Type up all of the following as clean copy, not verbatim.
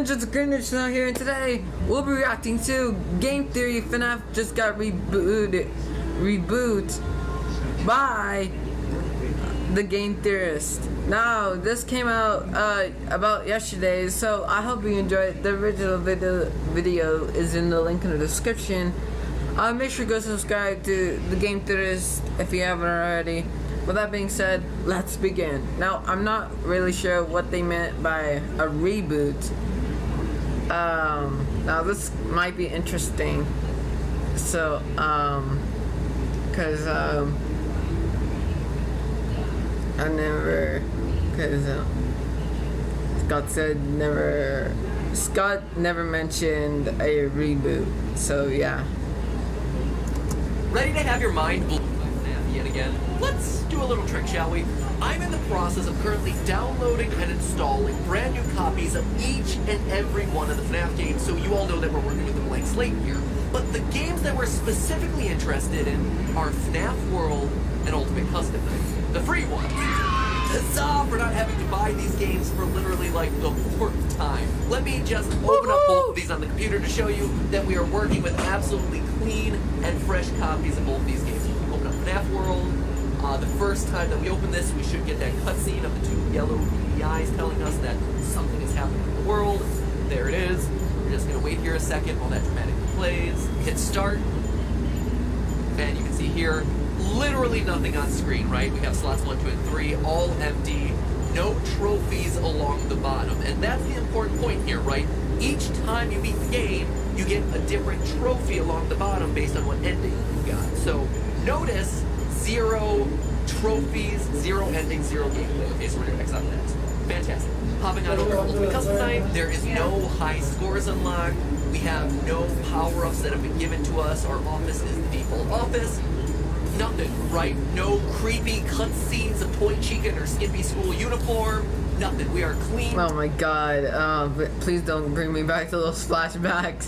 Just Greenwich now here, and today we'll be reacting to Game Theory FNAF just got reboot by the Game Theorist. Now this came out about yesterday, so I hope you enjoyed. The original video is in the link in the description. Make sure to go subscribe to the Game Theorist if you haven't already. With that being said, let's begin. Now I'm not really sure what they meant by a reboot. Now this might be interesting. So Scott never mentioned a reboot, so yeah. Ready to have your mind blown by FNAF yet again? Let's do a little trick, shall we? I'm in the process of currently downloading and installing brand new copies of each and every one of the FNAF games, so you all know that we're working with a blank slate here. But the games that we're specifically interested in are FNAF World and Ultimate Custom Night, the free ones. Huzzah for not having to buy these games for literally like the 4th time. Let me just open up both of these on the computer to show you that we are working with absolutely clean and fresh copies of both these games. Open up FNAF World. The first time that we open this, we should get that cutscene of the 2 yellow beady eyes telling us that something is happening in the world. There it is. We're just gonna wait here a second while that dramatically plays. Hit start. And you can see here, literally nothing on screen, right? We have slots 1, 2, and 3, all empty, no trophies along the bottom. And that's the important point here, right? Each time you beat the game, you get a different trophy along the bottom based on what ending you got. So notice 0 trophies, 0 endings, 0 gameplay. Okay, so we're gonna X out that. Fantastic. Hopping on over to Ultimate Custom Night, there is no high scores unlocked. We have no power-ups that have been given to us. Our office is the default office. Nothing, right? No creepy cutscenes of Toy Chica in her skimpy school uniform. Nothing. We are clean. Oh my god. Please don't bring me back to those flashbacks.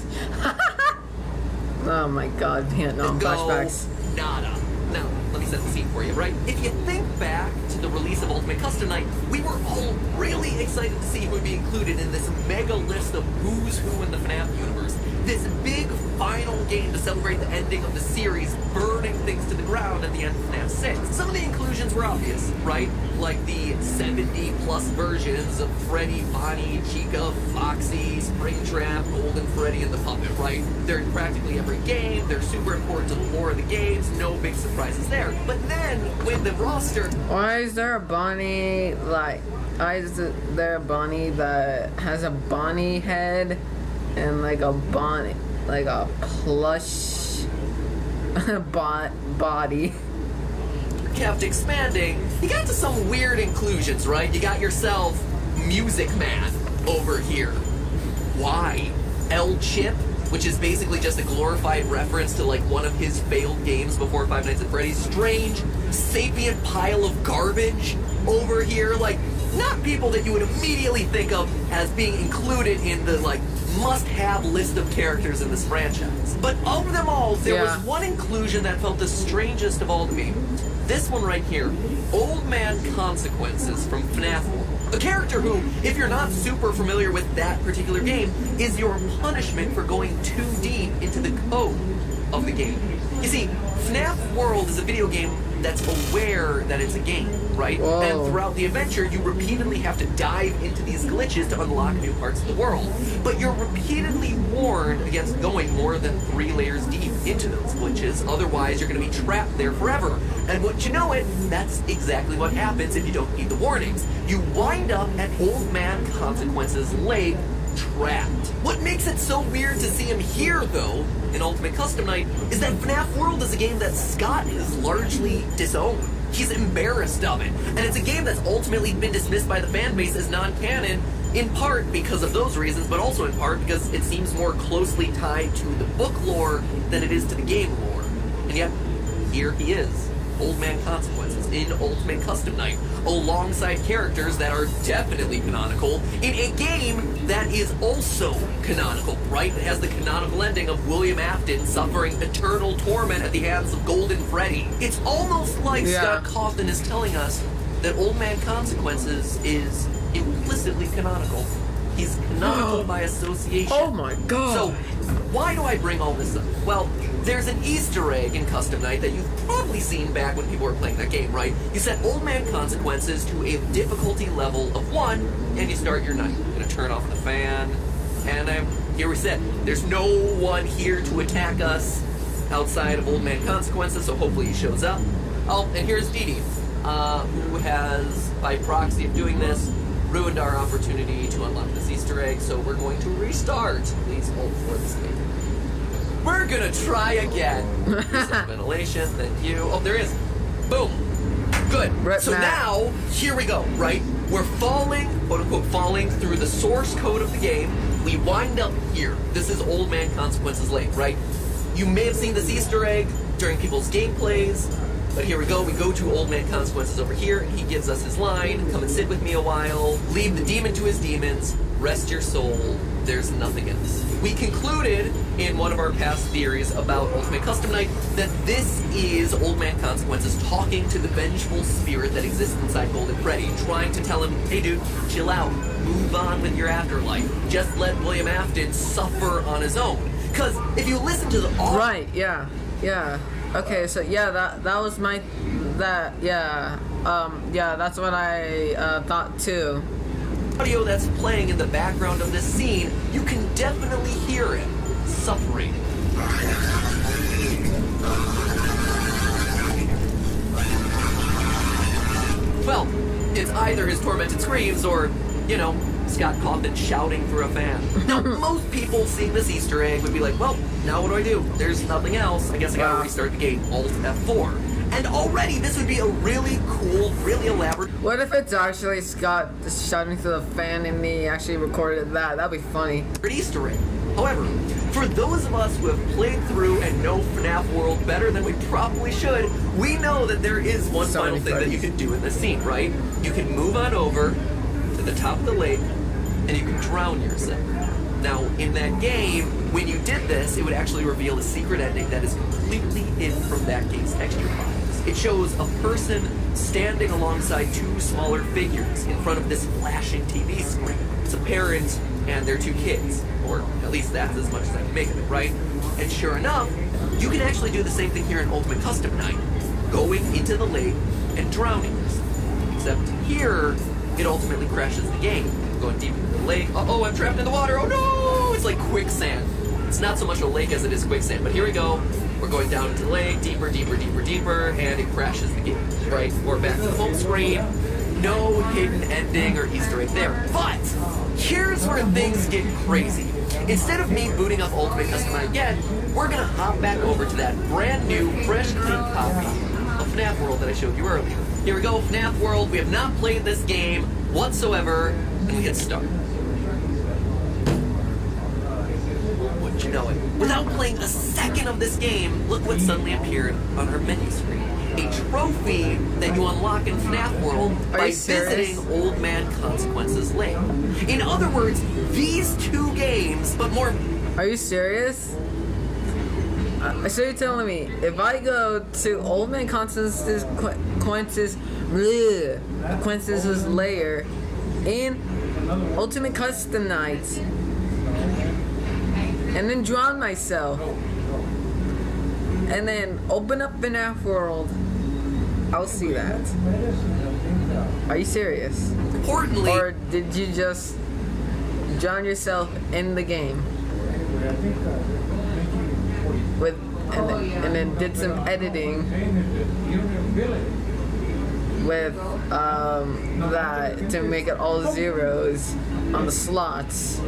Oh my god, Vietnam flashbacks. Nada. Now, let me set the scene for you, right? If you think back to the release of Ultimate Custom Night, we were all really excited to see who would be included in this mega list of who's who in the FNAF universe. This big final game to celebrate the ending of the series, burning things to the ground at the end of FNAF 6. Some of the inclusions were obvious, right? Like the 70+ versions of Freddy, Bonnie, Chica, Foxy, Springtrap, Golden Freddy, and the Puppet, right? They're in practically every game, they're super important to the lore of the games, no big surprises there. But then, with the roster... Why is there a Bonnie, why is there a Bonnie that has a Bonnie head and like a Bonnie, like a plush body? Kept expanding, you got to some weird inclusions, right? You got yourself Music Man over here. Why? El Chip, which is basically just a glorified reference to like one of his failed games before Five Nights at Freddy's. Strange, sapient pile of garbage over here. Like, not people that you would immediately think of as being included in the like must-have list of characters in this franchise. But of them all, there was one inclusion that felt the strangest of all to me. This one right here, Old Man Consequences from FNAF World. A character who, if you're not super familiar with that particular game, is your punishment for going too deep into the code of the game. You see, FNAF World is a video game that's aware that it's a game, right? Whoa. And throughout the adventure, you repeatedly have to dive into these glitches to unlock new parts of the world. But you're repeatedly warned against going more than 3 layers deep into those glitches, otherwise you're going to be trapped there forever. And wouldn't you know it, that's exactly what happens if you don't heed the warnings. You wind up at Old Man Consequences' lake, trapped. What makes it so weird to see him here, though, in Ultimate Custom Night, is that FNAF World is a game that Scott has largely disowned. He's embarrassed of it, and it's a game that's ultimately been dismissed by the fan base as non-canon, in part because of those reasons, but also in part because it seems more closely tied to the book lore than it is to the game lore. And yet, here he is. Old Man Consequences in Ultimate Custom Night, alongside characters that are definitely canonical in a game that is also canonical, right? It has the canonical ending of William Afton suffering eternal torment at the hands of Golden Freddy. It's almost like Scott Cawthon is telling us that Old Man Consequences is implicitly canonical. He's canonical by association. Oh my god. So, why do I bring all this up? Well, there's an Easter egg in Custom Night that you've probably seen back when people were playing that game, right? You set Old Man Consequences to a difficulty level of 1, and you start your night. You're gonna turn off the fan, and here we sit. There's no one here to attack us outside of Old Man Consequences, so hopefully he shows up. Oh, and here's Dee Dee, who has, by proxy of doing this, ruined our opportunity to unlock this Easter egg, so we're going to restart. Please hold for this game. We're gonna try again. Reset ventilation, thank you. Oh, there is. Boom. Good. So now, here we go, right? We're falling, quote-unquote falling, through the source code of the game. We wind up here. This is Old Man Consequences Lake, right? You may have seen this Easter egg during people's gameplays, but here we go. We go to Old Man Consequences over here, and he gives us his line, come and sit with me a while, leave the demon to his demons, rest your soul, there's nothing else. We concluded in one of our past theories about Ultimate Custom Night that this is Old Man Consequences talking to the vengeful spirit that exists inside Golden Freddy, trying to tell him, hey dude, chill out, move on with your afterlife, just let William Afton suffer on his own. Because if you listen to the audio... Right, yeah. Okay, so yeah, that was my... yeah, that's what I thought too. Audio that's playing in the background of this scene, you can definitely hear it suffering. Well, it's either his tormented screams or, you know, Scott Cawthon shouting through a fan. Now, most people seeing this Easter egg would be like, well, now what do I do? There's nothing else. I guess I gotta restart the game. Alt F4. And already, this would be a really cool, really elaborate... What if it's actually Scott shouting through the fan and he actually recorded that? That'd be funny. Easter egg. However, for those of us who have played through and know FNAF World better than we probably should, we know that there is one final thing that you can do in this scene, right? You can move on over to the top of the lake, and you can drown yourself. Now, in that game, when you did this, it would actually reveal a secret ending that is completely hidden from that game's texture files. It shows a person standing alongside two smaller figures in front of this flashing TV screen. It's a parent and their two kids, or at least that's as much as I can make of it, right? And sure enough, you can actually do the same thing here in Ultimate Custom Night, going into the lake and drowning yourself. Except here, it ultimately crashes the game. Going deep into the lake. Uh-oh, I'm trapped in the water. Oh no! It's like quicksand. It's not so much a lake as it is quicksand, but here we go. We're going down into the lake, deeper, deeper, deeper, deeper, and it crashes the game, right? We're back to the home screen. No hidden ending or Easter egg there. But here's where things get crazy. Instead of me booting up Ultimate Custom Night again, we're gonna hop back over to that brand new, fresh, clean copy of FNAF World that I showed you earlier. Here we go, FNAF World. We have not played this game whatsoever, and we hit start. Wouldn't you know it? Without playing a second of this game, look what suddenly appeared on our menu screen. A trophy that you unlock in FNAF World by visiting Old Man Consequences Lake. In other words, these two games, but more... Are you serious? So you're telling me, if I go to Old Man Consequences layer in Ultimate Custom Night, and then drown myself, and then open up FNAF World, I'll see that. Are you serious? Importantly, or did you just drown yourself in the game with and then did some editing with that to make it all zeros on the slots?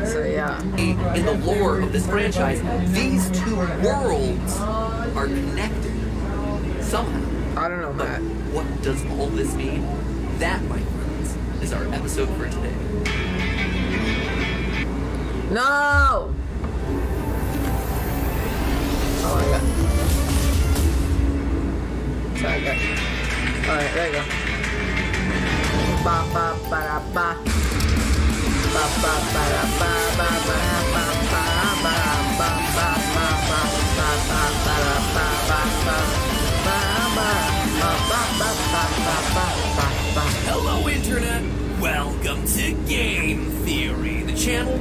So yeah. In the lore of this franchise, these two worlds are connected somehow. I don't know, Matt. What does all this mean? That, my friends, is our episode for today. No! Oh my god. Sorry, guys. Alright, there you go. Ba ba ba da ba. Ba ba ba da ba ba ba ba ba ba ba ba ba ba ba ba ba ba ba ba. Hello, Internet. Welcome to Game Theory.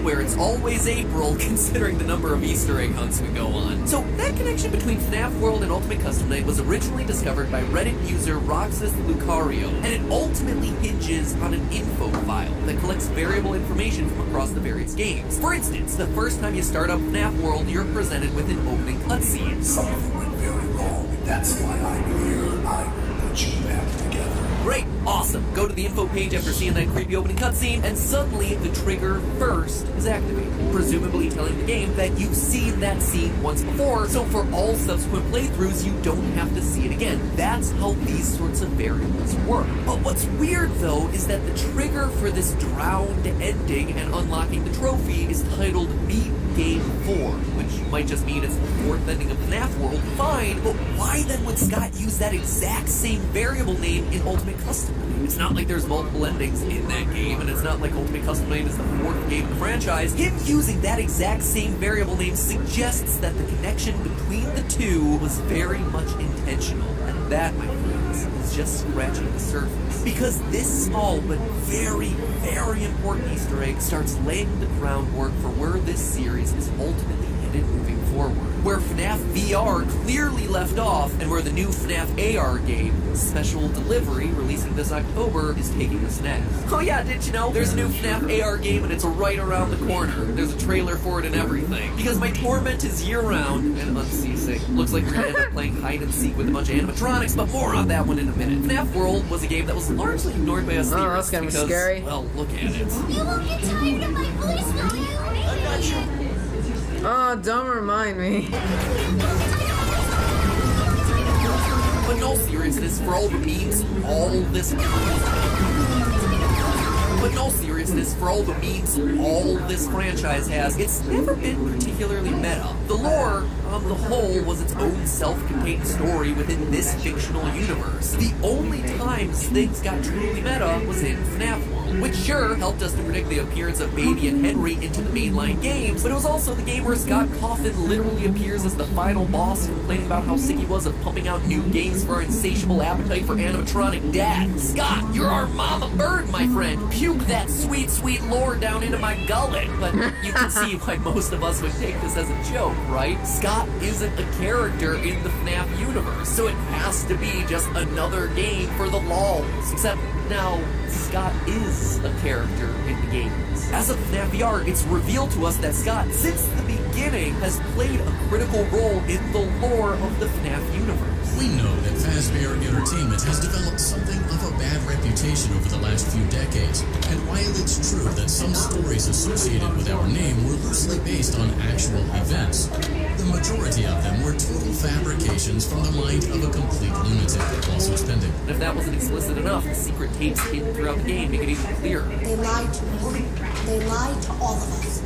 where it's always April, considering the number of Easter egg hunts we go on. So that connection between FNAF World and Ultimate Custom Night was originally discovered by Reddit user Roxas Lucario, and it ultimately hinges on an info file that collects variable information from across the various games. For instance, the first time you start up FNAF World, you're presented with an opening cutscene. Something went very wrong. That's why I'm here. I will put you back together. Great, awesome. Go to the info page after seeing that creepy opening cutscene, and suddenly the trigger first is activated, presumably telling the game that you've seen that scene once before, so for all subsequent playthroughs, you don't have to see it again. That's how these sorts of variables work. But what's weird, though, is that the trigger for this drowned ending and unlocking the trophy is titled Beat Game 4, which might just mean it's the fourth ending of FNAF World. Fine, but why then would Scott use that exact same variable name in Ultimate Custom Night? It's not like there's multiple endings in that game, and it's not like Ultimate Custom Night is the fourth game in the franchise. Him using that exact same variable name suggests that the connection between the two was very much intentional, and that, my friends, is just scratching the surface. Because this small but very, very important Easter egg starts laying the groundwork for where this series is ultimately headed moving forward. Where FNAF VR clearly left off, and where the new FNAF AR game, Special Delivery, releasing this October, is taking us next. Oh yeah, did you know? There's a new FNAF AR game and it's right around the corner. There's a trailer for it and everything. Because my torment is year-round and unceasing. Looks like we're gonna end up playing hide-and-seek with a bunch of animatronics, but more on that one in a minute. FNAF World was a game that was largely ignored by us Oh, that's gonna be scary. Well, look at it. You won't get tired of my voice, will you? I'm not sure. Oh, don't remind me. But in all seriousness, for all the memes, all this franchise has, it's never been particularly meta. The lore, on the whole, was its own self-contained story within this fictional universe. The only times things got truly meta was in FNAF World, which sure helped us to predict the appearance of Baby and Henry into the mainline games, but it was also the game where Scott Coffin literally appears as the final boss, complaining about how sick he was of pumping out new games for our insatiable appetite for animatronic dad. Scott, you're our mama bird, my friend. Puke that sweet, sweet lore down into my gullet. But you can see why most of us would take this as a joke, right? Scott isn't a character in the FNAF universe, so it has to be just another game for the lols. Except now, Scott is a character in the games. As of FNAF VR, it's revealed to us that Scott, since the beginning, has played a critical role in the lore of the FNAF universe. We know that Fazbear Entertainment has developed something of a bad reputation over the last few decades, and while it's true that some stories associated with our name were loosely based on actual events, the majority of them were total fabrications from the mind of a complete lunatic while suspended. And if that wasn't explicit enough, the secret tapes hidden throughout the game make it even clearer. They lied to me. They lied to all of us.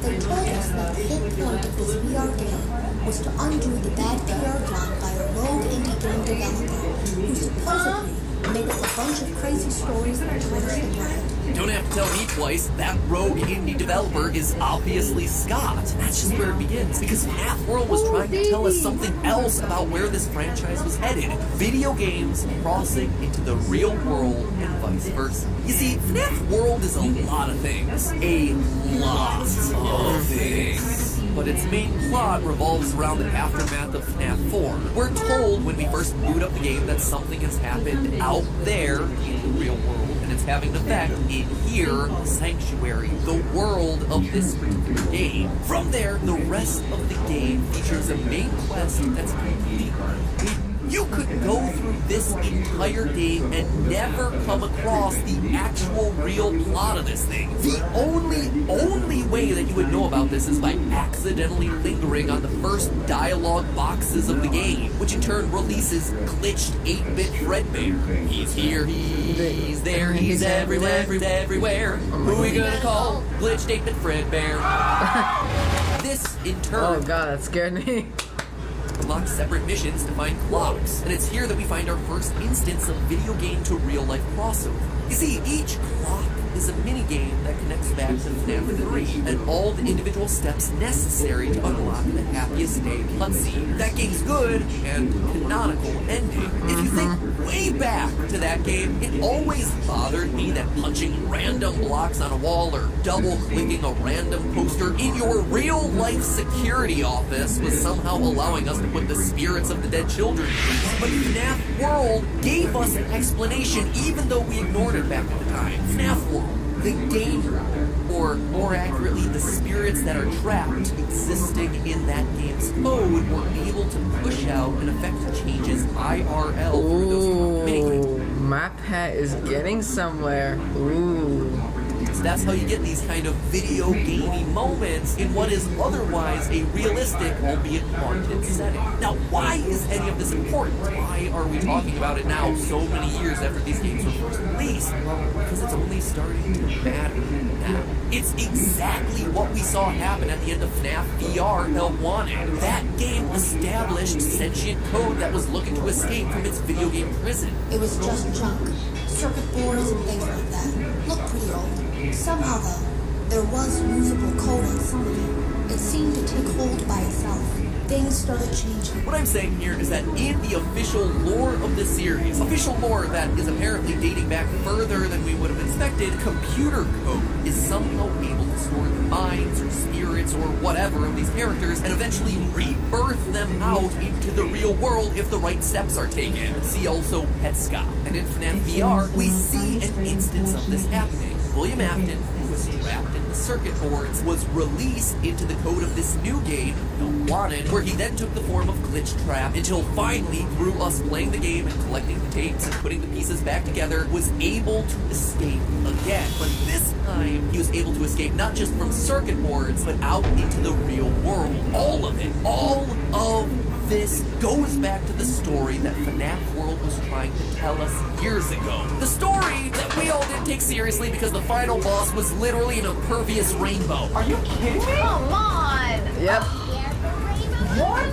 They told us that the whole point of this VR game was to undo the bad PR done by a rogue indie game developer who supposedly made up a bunch of crazy stories that tarnished the brand. Don't have to tell me twice, that rogue indie developer is obviously Scott. That's just where it begins, because FNAF World was trying to tell us something else about where this franchise was headed. Video games crossing into the real world and vice versa. You see, FNAF World is a lot of things. A lot of things. But its main plot revolves around the aftermath of FNAF 4. We're told when we first boot up the game that something has happened out there in the real world, and it's having an effect in here, Sanctuary, the world of this particular game. From there, the rest of the game features a main quest that's completely you could go through this entire game and never come across the actual real plot of this thing. The only way that you would know about this is by accidentally lingering on the first dialogue boxes of the game, which in turn releases glitched 8-bit Fredbear. He's here, he's there, he's everywhere, everywhere. Who are we gonna call? Glitched 8-bit Fredbear. This, in turn... Oh god, that scared me. Unlock separate missions to find clocks, and it's here that we find our first instance of video game to real life crossover. You see, each clock is a minigame that connects back to FNAF 3 and all the individual steps necessary to unlock the Happiest Day cutscene. That game's good and canonical ending. If you think way back to that game, it always bothered me that punching random blocks on a wall or double-clicking a random poster in your real-life security office was somehow allowing us to put the spirits of the dead children. But FNAF World gave us an explanation even though we ignored it back at the time. FNAF World, the game, or more accurately, the spirits that are trapped existing in that game's code were able to push out and affect changes IRL through those minigames. My pet is getting somewhere. Ooh. So that's how you get these kind of video gamey moments in what is otherwise a realistic, albeit haunted setting. Now, why is any of this important? Why are we talking about it now, so many years after these games were first released? Because it's only starting to matter now. It's exactly what we saw happen at the end of FNAF VR Help Wanted. That game established sentient code that was looking to escape from its video game prison. It was just junk, circuit boards and things like that. Looked pretty old. Somehow, though, there was usable code on some of it. It seemed to take hold by itself. Things started changing. What I'm saying here is that in the official lore of the series, official lore that is apparently dating back further than we would have expected, computer code is somehow able to store the minds or spirits or whatever of these characters and eventually rebirth them out into the real world if the right steps are taken. See also Pet Scott. And in FNAF VR, we see an instance of this happening. William Afton, who was trapped in the circuit boards, was released into the code of this new game, Help Wanted, where he then took the form of Glitch Trap until finally, through us playing the game and collecting the tapes and putting the pieces back together, was able to escape again. But this time, he was able to escape not just from circuit boards, but out into the real world. All of it. All of this goes back to the story that FNAF World was trying to tell us years ago. The story that we all didn't take seriously because the final boss was literally an impervious rainbow. Are you kidding me? Come on! Yep. What?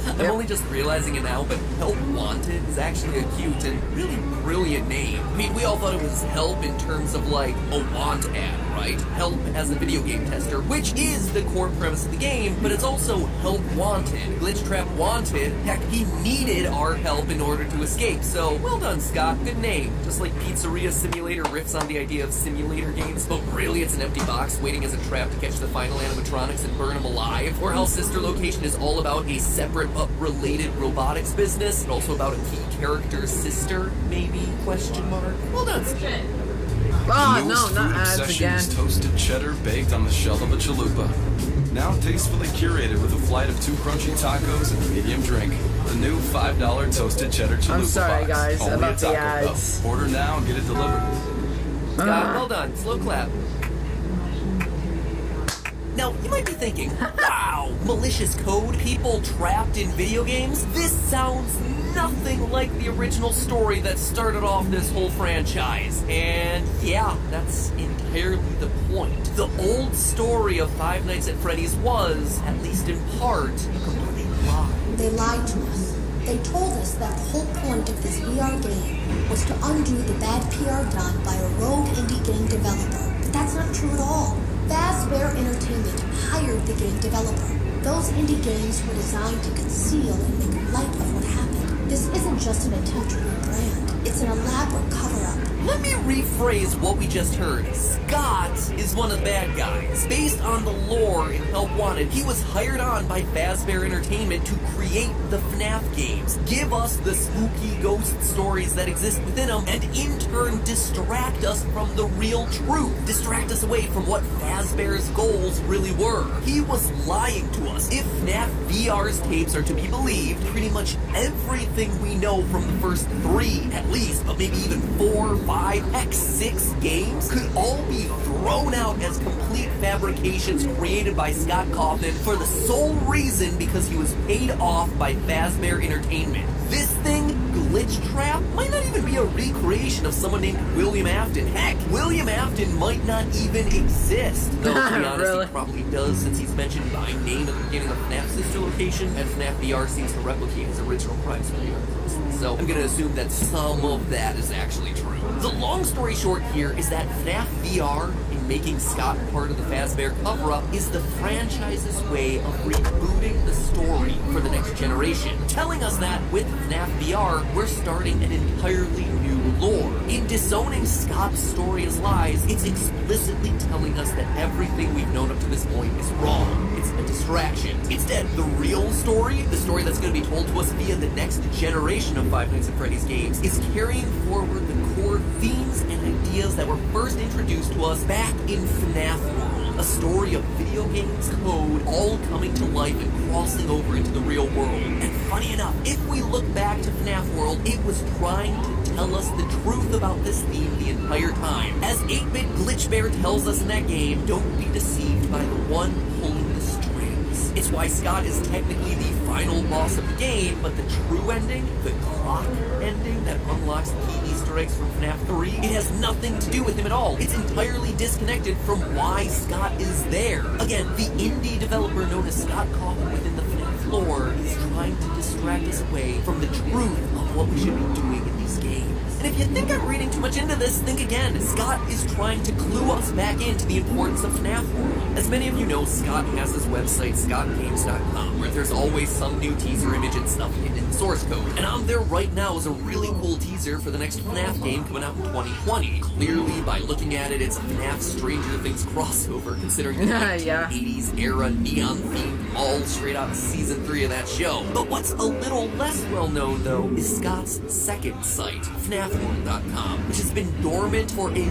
I'm only just realizing it now, but Help Wanted is actually a cute and really brilliant name. I mean, we all thought it was help in terms of like a want ad, right? Help as a video game tester, which is the core premise of the game, but it's also Help Wanted. Glitch Trap wanted. Heck, he needed our help in order to escape, so well done, Scott. Good name. Just like Pizzeria Simulator riffs on the idea of simulator games, but really it's an empty box waiting as a trap to catch the final animatronics and burn them alive. Or how Sister Location is all about a separate but related robotics business, and also about a key character's sister, maybe? Question mark. Well done. Oh, Newest no, not food ads obsession again. is toasted cheddar baked on the shell of a chalupa. Now tastefully curated with a flight of 2 crunchy tacos and a medium drink. The new $5 toasted cheddar chalupa I'm sorry, box. guys, Only about at the Taco ads. Bell. Order now and get it delivered. Scott, well done. Slow clap. Now, you might be thinking, wow, malicious code, people trapped in video games? This sounds nothing like the original story that started off this whole franchise. And yeah, that's entirely the point. The old story of Five Nights at Freddy's was, at least in part, a complete lie. They lied to us. They told us that the whole point of this VR game was to undo the bad PR done by a rogue indie game developer. But that's not true at all. Fazbear Entertainment hired the game developer. Those indie games were designed to conceal and make light of what happened. This isn't just an attempt to rebrand. It's an elaborate cover-up. Let me rephrase what we just heard. Scott is one of the bad guys. Based on the lore in Help Wanted, he was hired on by Fazbear Entertainment to create the FNAF games, give us the spooky ghost stories that exist within them, and in turn distract us from the real truth. Distract us away from what Fazbear's goals really were. He was lying to us. If FNAF VR's tapes are to be believed, pretty much everything we know from the first 3, at least, but maybe even 4, 5, heck, 6 games could all be thrown out as complete fabrications created by Scott Kaufman for the sole reason because he was paid off by Fazbear Entertainment. This thing Glitch Trap might not even be a recreation of someone named William Afton. Heck, William Afton might not even exist. Though, to be honest, Really? he probably does, since he's mentioned by name at the beginning of FNAF's sister location, and FNAF VR seems to replicate his original prize video. So I'm gonna assume that some of that is actually true. The long story short here is that FNAF VR, in making Scott part of the Fazbear cover-up, is the franchise's way of rebooting the story for the next generation, telling us that with FNAF VR, we're starting an entirely new lore. In disowning Scott's story as lies, it's explicitly telling us that everything we've known up to this point is wrong. It's a distraction. Instead, the real story, the story that's going to be told to us via the next generation of Five Nights at Freddy's games, is carrying forward the core themes and ideas that were first introduced to us back in FNAF World. A story of video games, code, all coming to life and crossing over into the real world. And funny enough, if we look back to FNAF World, it was trying to tell us the truth about this theme the entire time. As 8-Bit Glitch Bear tells us in that game, don't be deceived by the one pulling the strings. It's why Scott is technically the final boss of the game, but the true ending, the clock ending that unlocks the key Easter eggs from FNAF 3, it has nothing to do with him at all. It's entirely disconnected from why Scott is there. Again, the indie developer known as Scott Coffin within the FNAF lore is trying to distract us away from the truth of what we should be doing in these games. And if you think I'm reading too much into this, think again. Scott is trying to clue us back into the importance of FNAF World. As many of you know, Scott has his website, scottgames.com, where there's always some new teaser image and stuff hidden in the source code. And on there right now is a really cool teaser for the next FNAF game coming out in 2020. Clearly, by looking at it, it's a FNAF Stranger Things crossover, considering the 1980s era neon theme, all straight out of season 3 of that show. But what's a little less well known, though, is Scott's second site, FNAFworld.com, which has been dormant for a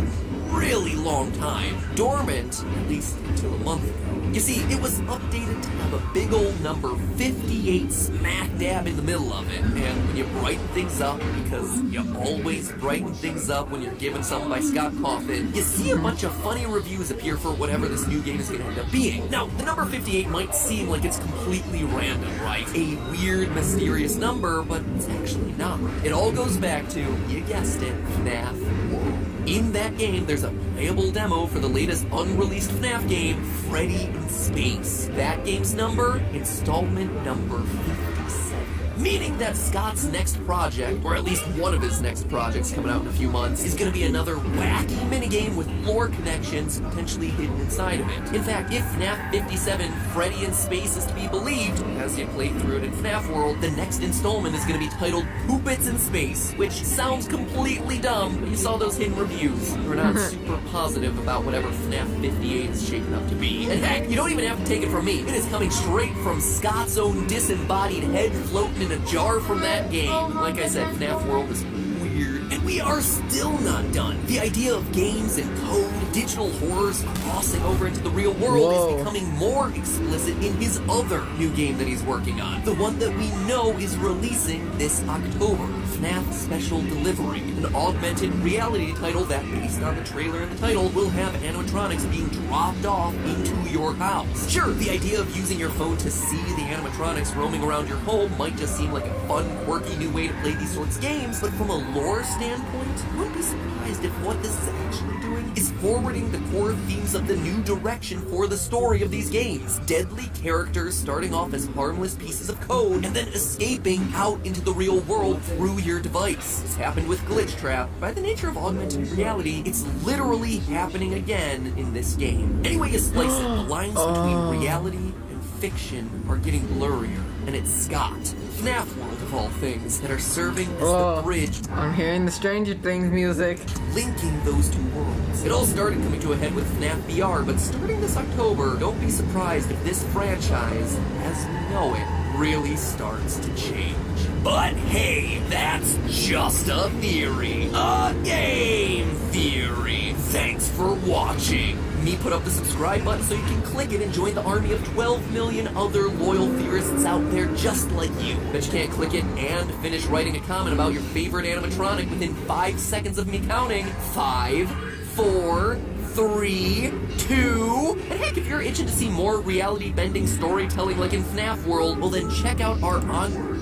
really long time. Dormant, at least until a month ago. You see, it was updated to have a big old number 58 smack dab in the middle of it. And when you brighten things up, because you always brighten things up when you're given something by Scott Coffin, you see a bunch of funny reviews appear for whatever this new game is going to end up being. Now, the number 58 might seem like it's completely random, right? A weird, mysterious number, but it's actually not. It all goes back to, you guessed it, FNAF World. In that game, there's a playable demo for the latest unreleased FNAF game, Freddy in Space. That game's number, installment number 57. Meaning that Scott's next project, or at least one of his next projects coming out in a few months, is going to be another wacky minigame with lore connections potentially hidden inside of it. In fact, if FNAF 57 Freddy in Space is to be believed, as you play through it in FNAF World, the next installment is going to be titled Poopits in Space, which sounds completely dumb, but you saw those hidden reviews. We're not super positive about whatever FNAF 58 is shaping up to be. And heck, you don't even have to take it from me. It is coming straight from Scott's own disembodied head floating in a jar from that game. Like I said, FNAF World is weird. And we are still not done. The idea of games and code, digital horrors crossing over into the real world is becoming more explicit in his other new game that he's working on. The one that we know is releasing this October. FNAF Special Delivery, an augmented reality title that, based on the trailer and the title, will have animatronics being dropped off into your house. Sure, the idea of using your phone to see the animatronics roaming around your home might just seem like a fun, quirky new way to play these sorts of games, but from a lore standpoint, you wouldn't be surprised if what this is actually doing is forwarding the core themes of the new direction for the story of these games. Deadly characters starting off as harmless pieces of code and then escaping out into the real world through your device. It's happened with Glitch Trap. By the nature of augmented reality, it's literally happening again in this game. Anyway you slice it, the lines between reality and fiction are getting blurrier, and it's Scott, FNAF World of all things, that are serving as the bridge. I'm hearing the Stranger Things music. Linking those two worlds. It all started coming to a head with FNAF VR, but starting this October, don't be surprised if this franchise, as we know it, really starts to change. But hey, that's just a theory. A game theory. Thanks for watching. Me put up the subscribe button so you can click it and join the army of 12 million other loyal theorists out there just like you. Bet you can't click it and finish writing a comment about your favorite animatronic within 5 seconds of me counting. 5, 4, 3, 2... And heck, if you're itching to see more reality-bending storytelling like in FNAF World, well then check out our Onward.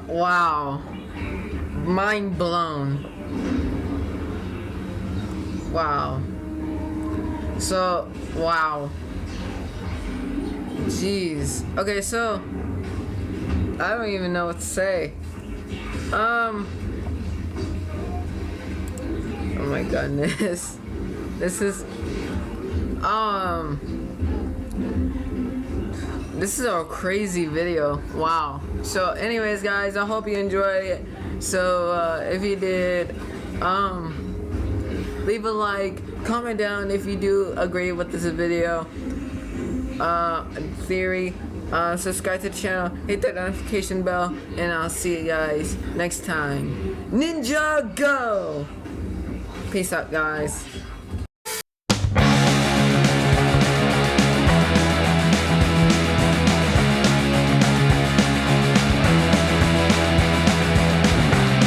Wow. mind blown. Wow. So, wow. Jeez. Okay, so I don't even know what to say. Oh my goodness. This is a crazy video. Wow. So anyways guys, I hope you enjoyed it. So if you did, leave a like, comment down if you do agree with this video theory, subscribe to the channel, hit that notification bell, and I'll see you guys next time. Ninja go! Peace out guys.